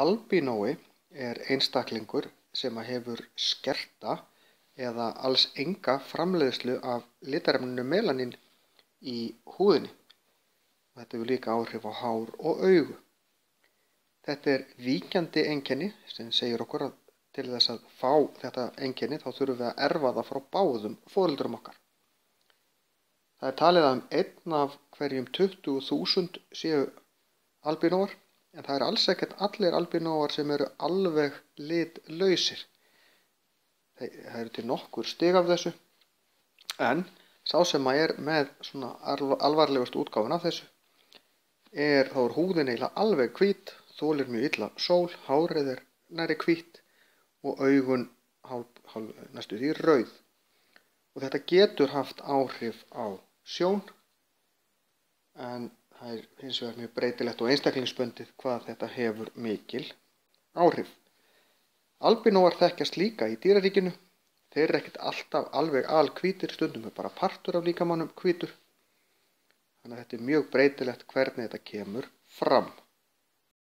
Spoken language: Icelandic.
Albínói einstaklingur sem hefur skerta eða alls enga framleiðslu af litarefninu melanín í húðinni. Þetta hefur líka áhrif á hár og augu. Þetta víkjandi einkenni sem segir okkur að til þess að fá þetta einkenni þá þurfum við að erfa það frá báðum foreldrum okkar. Það talið að 1 af hverjum 20.000 séu albínóar, en það alls ekkert allir albínóar sem eru alveg litlausir. Það eru til nokkur stig af þessu, en sá sem með svona alvarlegustu útgáfuna af þessu þá húðin eiginlega alveg hvít, þolir mjög illa sól, hárið nærri hvít og augun næstum því rauð. Og þetta getur haft áhrif á sjón, en það hins vegar mjög breytilegt og einstaklingsbundið hvað þetta hefur mikil áhrif. Albínóar þekkjast líka í dýraríkinu. Þeir eru ekkert alltaf alveg alhvítir, stundum er bara partur af líkamanum hvítur. Þannig að þetta er mjög breytilegt hvernig þetta kemur fram.